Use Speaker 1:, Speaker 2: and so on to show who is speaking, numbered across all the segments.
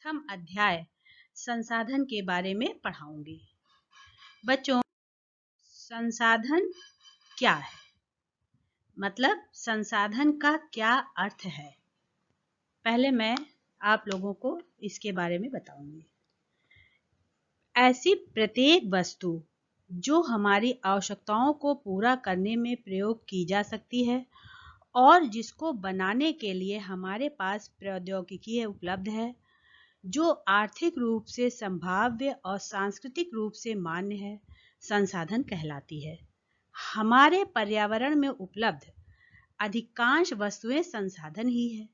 Speaker 1: प्रथम अध्याय संसाधन के बारे में पढ़ाऊंगी। बच्चों, संसाधन क्या है? मतलब संसाधन का क्या अर्थ है? पहले मैं आप लोगों को इसके बारे में बताऊंगी। ऐसी प्रत्येक वस्तु जो हमारी आवश्यकताओं को पूरा करने में प्रयोग की जा सकती है और जिसको बनाने के लिए हमारे पास प्रौद्योगिकी उपलब्ध है, जो आर्थिक रूप से संभाव्य और सांस्कृतिक रूप से मान्य है, संसाधन कहलाती है। हमारे पर्यावरण में उपलब्ध अधिकांश वस्तुएं संसाधन ही है।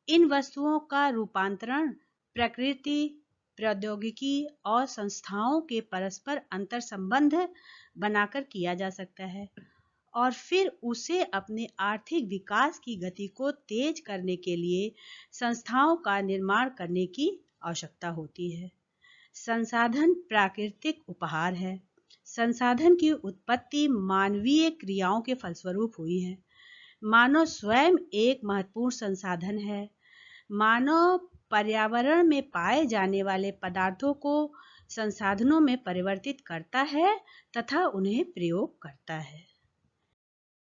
Speaker 1: इन वस्तुओं का रूपांतरण प्रकृति, प्रौद्योगिकी और संस्थाओं के परस्पर अंतर संबंध बनाकर किया जा सकता है और फिर उसे अपने आर्थिक विकास की गति को तेज करने के लिए संस्थाओं का निर्माण करने की आवश्यकता होती है। संसाधन प्राकृतिक उपहार है। संसाधन की उत्पत्ति मानवीय क्रियाओं के फलस्वरूप हुई है। मानव स्वयं एक महत्वपूर्ण संसाधन है। मानव पर्यावरण में पाए जाने वाले पदार्थों को संसाधनों में परिवर्तित करता है तथा उन्हें प्रयोग करता है।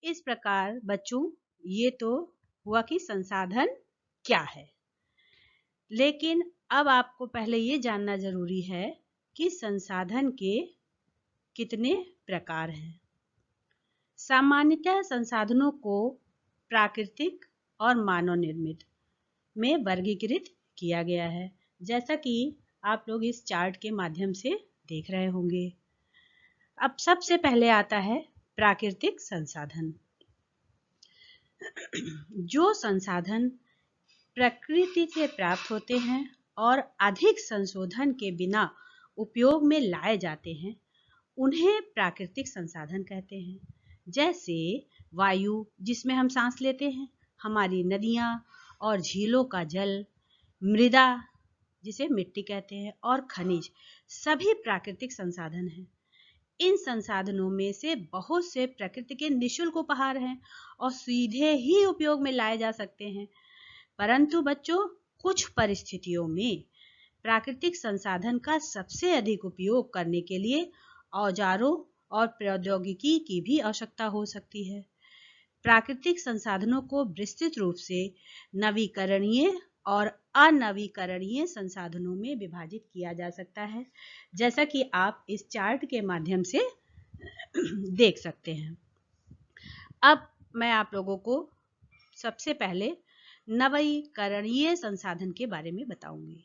Speaker 1: इस प्रकार बच्चों, ये तो हुआ कि संसाधन क्या है, लेकिन अब आपको पहले ये जानना जरूरी है कि संसाधन के कितने प्रकार हैं। सामान्यतः संसाधनों को प्राकृतिक और मानव निर्मित में वर्गीकृत किया गया है, जैसा कि आप लोग इस चार्ट के माध्यम से देख रहे होंगे। अब सबसे पहले आता है प्राकृतिक संसाधन। जो संसाधन प्रकृति से प्राप्त होते हैं और अधिक संशोधन के बिना उपयोग में लाए जाते हैं, उन्हें प्राकृतिक संसाधन कहते हैं। जैसे वायु, जिसमें हम सांस लेते हैं, हमारी नदियाँ और झीलों का जल, मृदा, जिसे मिट्टी कहते हैं, और खनिज, सभी प्राकृतिक संसाधन हैं। इन संसाधनों में से बहुत से प्रकृति के निःशुल्क उपहार हैं और सीधे ही उपयोग में लाए जा सकते हैं। परंतु बच्चों, कुछ परिस्थितियों में प्राकृतिक संसाधन का सबसे अधिक उपयोग करने के लिए औजारों और प्रौद्योगिकी की भी आवश्यकता हो सकती है। प्राकृतिक संसाधनों को विस्तृत रूप से नवीकरणीय और अनवीकरणीय संसाधनों में विभाजित किया जा सकता है, जैसा कि आप इस चार्ट के माध्यम से देख सकते हैं। अब मैं आप लोगों को सबसे पहले नवीकरणीय संसाधन के बारे में बताऊंगी।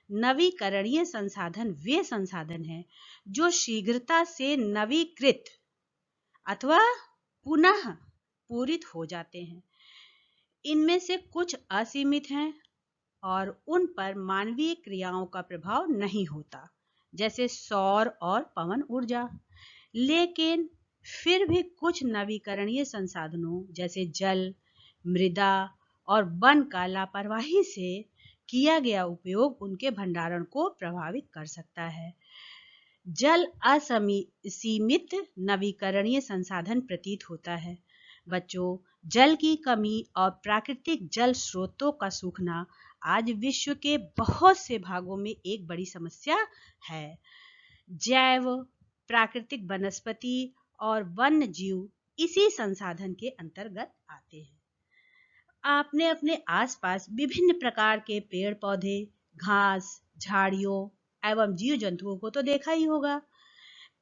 Speaker 1: नवीकरणीय संसाधन वे संसाधन हैं जो शीघ्रता से नवीकृत अथवा पुनः पूरित हो जाते हैं। इनमें से कुछ असीमित हैं और उन पर मानवीय क्रियाओं का प्रभाव नहीं होता, जैसे सौर और पवन ऊर्जा। लेकिन फिर भी कुछ नवीकरणीय संसाधनों जैसे जल, मृदा और वन का लापरवाही से किया गया उपयोग उनके भंडारण को प्रभावित कर सकता है। जल असीमित नवीकरणीय संसाधन प्रतीत होता है। बच्चों, जल की कमी और प्राकृतिक जल स्रोतों का सूखना आज विश्व के बहुत से भागों में एक बड़ी समस्या है। जैव, प्राकृतिक वनस्पति और वन्य जीव इसी संसाधन के अंतर्गत आते हैं। आपने अपने आसपास विभिन्न प्रकार के पेड़ पौधे, घास, झाड़ियों एवं जीव जंतुओं को तो देखा ही होगा।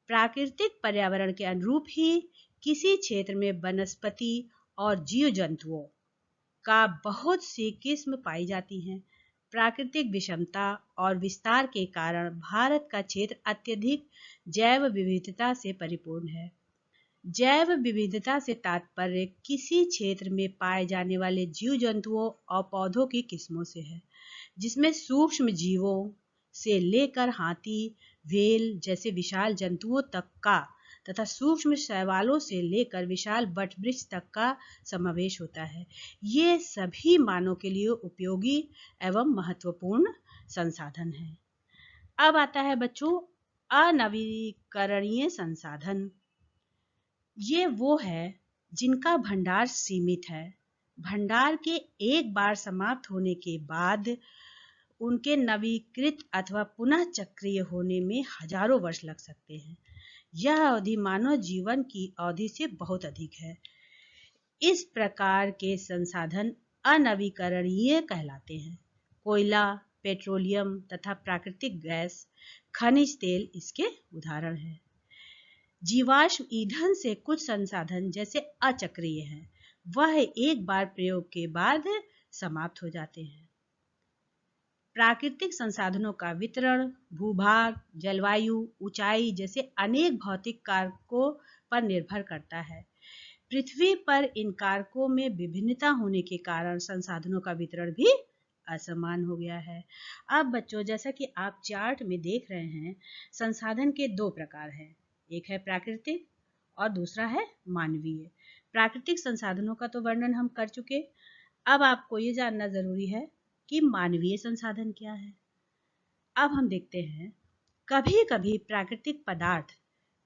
Speaker 1: प्राकृतिक पर्यावरण के अनुरूप ही किसी क्षेत्र में वनस्पति और जीव जंतुओं का बहुत सी किस्म पाई जाती हैं। प्राकृतिक विषमता और विस्तार के कारण भारत का क्षेत्र अत्यधिक जैव विविधता से परिपूर्ण है। जैव विविधता से तात्पर्य किसी क्षेत्र में पाए जाने वाले जीव जंतुओं और पौधों की किस्मों से है, जिसमें सूक्ष्म जीवों से लेकर हाथी, व्हेल जैसे विशाल जंतुओं तक का तथा सूक्ष्म शैवालों से लेकर विशाल वटवृक्ष तक का समावेश होता है। ये सभी मानव के लिए उपयोगी एवं महत्वपूर्ण संसाधन हैं। अब आता है बच्चों अनवीकरणीय संसाधन। ये वो है जिनका भंडार सीमित है। भंडार के एक बार समाप्त होने के बाद उनके नवीकृत अथवा पुनः चक्रीय होने में हजारों वर्ष लग सकते हैं। यह अवधि मानव जीवन की अवधि से बहुत अधिक है। इस प्रकार के संसाधन अनवीकरणीय कहलाते हैं। कोयला, पेट्रोलियम तथा प्राकृतिक गैस, खनिज तेल इसके उदाहरण हैं। जीवाश्म ईंधन से कुछ संसाधन जैसे अचक्रीय हैं, वह एक बार प्रयोग के बाद समाप्त हो जाते हैं। प्राकृतिक संसाधनों का वितरण भूभाग, जलवायु, ऊंचाई जैसे अनेक भौतिक कारकों पर निर्भर करता है। पृथ्वी पर इन कारकों में विभिन्नता होने के कारण संसाधनों का वितरण भी असमान हो गया है। अब बच्चों, जैसा कि आप चार्ट में देख रहे हैं, संसाधन के दो प्रकार हैं, एक है प्राकृतिक और दूसरा है मानवीय। प्राकृतिक संसाधनों का तो वर्णन हम कर चुके। अब आपको ये जानना जरूरी है कि मानवीय संसाधन क्या है। अब हम देखते हैं, कभी कभी प्राकृतिक पदार्थ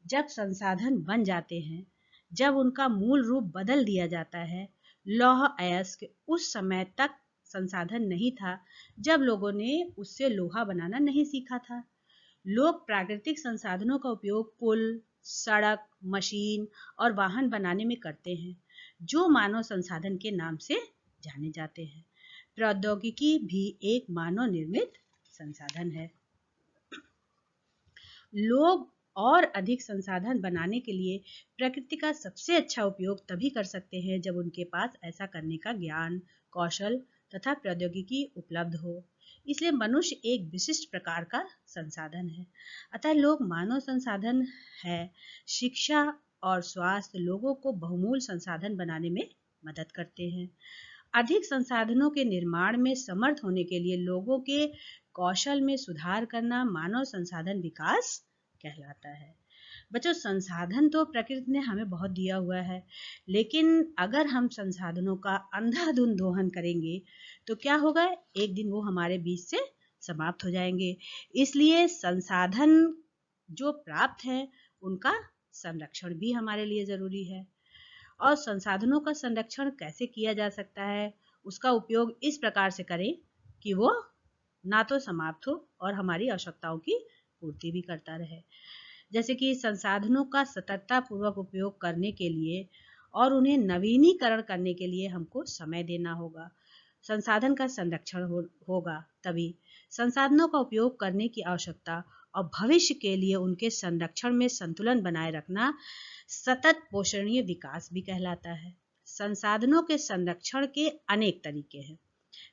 Speaker 1: जब संसाधन बन जाते हैं, जब उनका मूल रूप बदल दिया जाता है। लौह अयस्क उस समय तक संसाधन नहीं था जब लोगों ने उससे लोहा बनाना नहीं सीखा था। लोग प्राकृतिक संसाधनों का उपयोग पुल, सड़क, मशीन और वाहन बनाने में करते हैं, जो मानव संसाधन के नाम से जाने जाते हैं। प्रौद्योगिकी भी एक मानव निर्मित संसाधन है। लोग और अधिक संसाधन बनाने के लिए प्रकृति का सबसे अच्छा उपयोग तभी कर सकते हैं जब उनके पास ऐसा करने का ज्ञान, कौशल तथा प्रौद्योगिकी उपलब्ध हो। इसलिए मनुष्य एक विशिष्ट प्रकार का संसाधन है। अतः लोग मानव संसाधन है। शिक्षा और स्वास्थ्य लोगों को बहुमूल्य संसाधन बनाने में मदद करते हैं। अधिक संसाधनों के निर्माण में समर्थ होने के लिए लोगों के कौशल में सुधार करना मानव संसाधन विकास कहलाता है। बच्चों, संसाधन तो प्रकृति ने हमें बहुत दिया हुआ है, लेकिन अगर हम संसाधनों का अंधाधुंध दोहन करेंगे तो क्या होगा, एक दिन वो हमारे बीच से समाप्त हो जाएंगे। इसलिए संसाधन जो प्राप्त है उनका संरक्षण भी हमारे लिए जरूरी है। और संसाधनों का संरक्षण कैसे किया जा सकता है, उसका उपयोग इस प्रकार से करें कि वो ना तो समाप्त हो और हमारी आवश्यकताओं की पूर्ति भी करता रहे। जैसे कि संसाधनों का सतर्कतापूर्वक उपयोग करने के लिए और उन्हें नवीनीकरण करने के लिए हमको समय देना होगा। संसाधन का संरक्षण होगा तभी संसाधनों का उपयोग करने की आवश्यकता और भविष्य के लिए उनके संरक्षण में संतुलन बनाए रखना सतत पोषणीय विकास भी कहलाता है। संसाधनों के संरक्षण के अनेक तरीके हैं।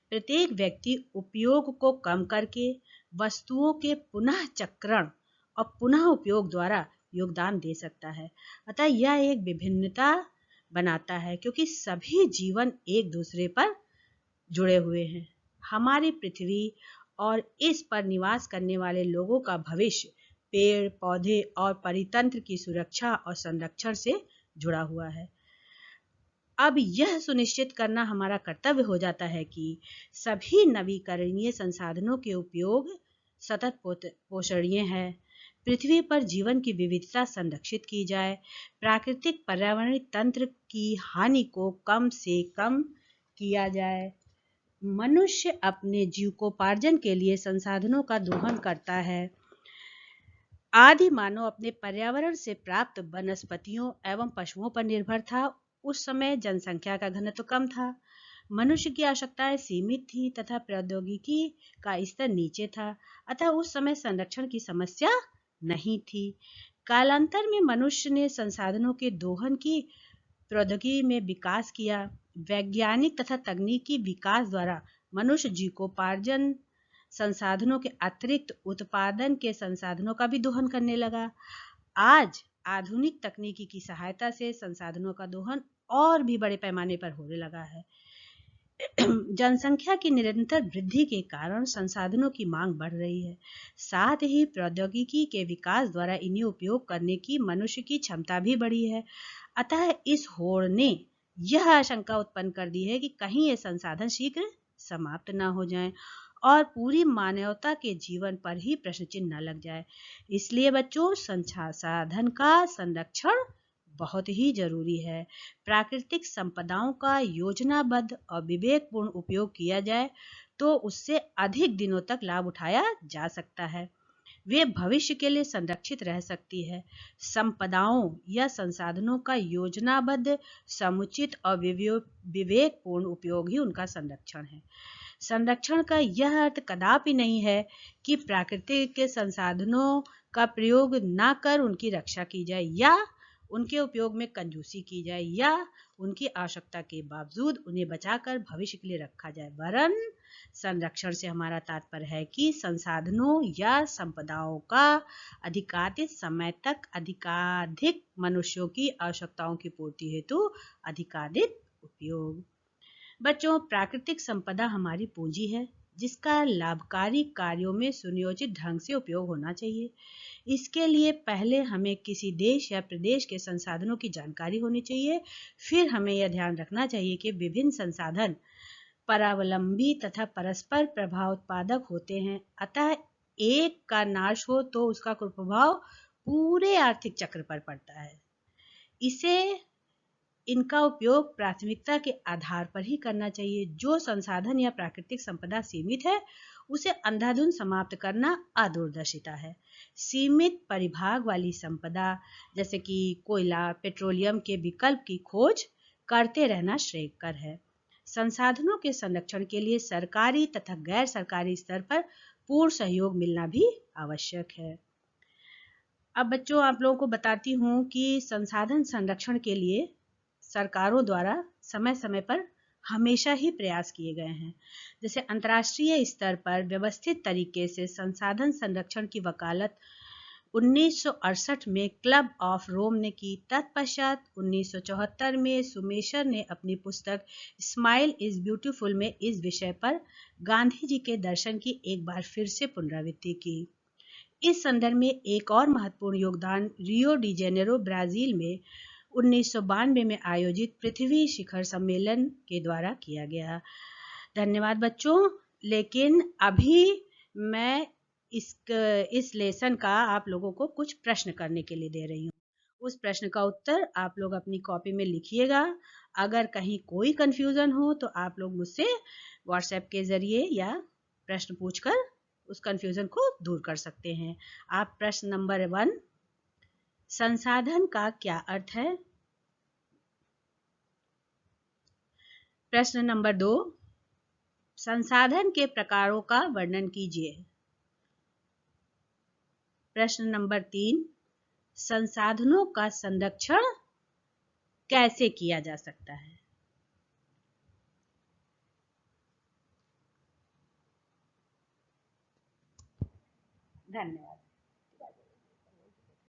Speaker 1: प्रत्येक व्यक्ति उपयोग को कम करके वस्तुओं के पुनः चक्रण और पुनः उपयोग द्वारा योगदान दे सकता है। अतः यह एक विभिन्नता बनाता है, क्योंकि सभी जीवन एक दूसरे पर जुड़े हुए हैं। हमारी पृथ्वी और इस पर निवास करने वाले लोगों का भविष्य पेड़, पौधे और परितंत्र की सुरक्षा और संरक्षण से जुड़ा हुआ है। अब यह सुनिश्चित करना हमारा कर्तव्य हो जाता है कि सभी नवीकरणीय संसाधनों के उपयोग सतत पोषणीय है। पृथ्वी पर जीवन की विविधता संरक्षित की जाए, प्राकृतिक पर्यावरणीय तंत्र की हानि को कम से कम किया जाए। मनुष्य अपने जीविकोपार्जन के लिए संसाधनों का दोहन करता है। आदि मानव अपने पर्यावरण से प्राप्त वनस्पतियों एवं पशुओं पर निर्भर था। उस समय जनसंख्या का घनत्व कम था, मनुष्य की आवश्यकताएं सीमित थी तथा प्रौद्योगिकी का स्तर नीचे था। अतः उस समय संरक्षण की समस्या नहीं थी। कालांतर में मनुष्य ने संसाधनों के दोहन की प्रौद्योगिकी में विकास किया। वैज्ञानिक तथा तकनीकी विकास द्वारा मनुष्य जीविकोपार्जन संसाधनों के अतिरिक्त उत्पादन के संसाधनों का भी दोहन करने लगा। आज आधुनिक तकनीकी की सहायता से संसाधनों का दोहन और भी बड़े पैमाने पर होने लगा है। जनसंख्या की निरंतर वृद्धि के कारण संसाधनों की मांग बढ़ रही है। साथ ही प्रौद्योगिकी के विकास द्वारा इन्हें उपयोग करने की मनुष्य की क्षमता भी बढ़ी है। अतः इस होड़ ने यह आशंका उत्पन्न कर दी है कि कहीं ये संसाधन शीघ्र समाप्त न हो जाएं और पूरी मानवता के जीवन पर ही प्रश्न चिन्ह न लग जाए। इसलिए बच्चों, संसाधन का संरक्षण बहुत ही जरूरी है। प्राकृतिक संपदाओं का योजनाबद्ध और विवेकपूर्ण उपयोग किया जाए तो उससे अधिक दिनों तक लाभ उठाया जा सकता है। वे भविष्य के लिए संरक्षित रह सकती है। संपदाओं या संसाधनों का योजनाबद्ध, समुचित और विवेकपूर्ण उपयोग ही उनका संरक्षण है। संरक्षण का यह अर्थ कदापि नहीं है कि प्राकृतिक के संसाधनों का प्रयोग न कर उनकी रक्षा की जाए, या उनके उपयोग में कंजूसी की जाए, या उनकी आवश्यकता के बावजूद उन्हें बचाकर भविष्य के लिए रखा जाए। वरन संरक्षण से हमारा तात्पर्य है कि संसाधनों या संपदाओं का अधिकाधिक समय तक अधिकाधिक मनुष्यों की आवश्यकताओं की पूर्ति हेतु अधिकाधिक उपयोग। बच्चों, प्राकृतिक संपदा हमारी पूंजी है जिसका लाभकारी कार्यों में सुनियोजित ढंग से उपयोग होना चाहिए। इसके लिए पहले हमें किसी देश या प्रदेश के संसाधनों की जानकारी होनी चाहिए। फिर हमें यह ध्यान रखना चाहिए कि विभिन्न संसाधन परावलंबी तथा परस्पर प्रभाव उत्पादक होते हैं। अतः एक का नाश हो तो उसका कुप्रभाव पूरे आर्थिक चक्र पर पड़ता है। इनका उपयोग प्राथमिकता के आधार पर ही करना चाहिए। जो संसाधन या प्राकृतिक संपदा सीमित है, उसे अंधाधुंध समाप्त करना अदूरदर्शिता है। सीमित परिभाग वाली संपदा जैसे कि कोयला, पेट्रोलियम के विकल्प की खोज करते रहना श्रेयस्कर है। संसाधनों के संरक्षण के लिए सरकारी तथा गैर सरकारी स्तर पर पूर्ण सहयोग मिलना भी आवश्यक है। अब बच्चों, आप लोगों को बताती हूँ कि संसाधन संरक्षण के लिए सरकारों द्वारा समय समय पर हमेशा ही प्रयास किए गए हैं। जैसे अंतर्राष्ट्रीय स्तर पर व्यवस्थित तरीके से संसाधन संरक्षण की वकालत 1968 में क्लब ऑफ रोम ने की। तत्पश्चात 1974 में सुमेशर ने अपनी पुस्तक स्माइल इज ब्यूटीफुल में इस विषय पर गांधी जी के दर्शन की एक बार फिर से पुनरावृत्ति की। इस संदर्भ में एक और महत्वपूर्ण योगदान रियो डी जेनेरो, ब्राजील में 1992 में आयोजित पृथ्वी शिखर सम्मेलन के द्वारा किया गया। धन्यवाद बच्चों। लेकिन अभी मैं इस लेसन का आप लोगों को कुछ प्रश्न करने के लिए दे रही हूँ। उस प्रश्न का उत्तर आप लोग अपनी कॉपी में लिखिएगा। अगर कहीं कोई कंफ्यूजन हो तो आप लोग मुझसे व्हाट्सएप के जरिए या प्रश्न पूछकर उस कंफ्यूजन को दूर कर सकते हैं। आप प्रश्न नंबर 1, संसाधन का क्या अर्थ है? प्रश्न नंबर 2, संसाधन के प्रकारों का वर्णन कीजिए। प्रश्न नंबर 3, संसाधनों का संरक्षण कैसे किया जा सकता है? धन्यवाद।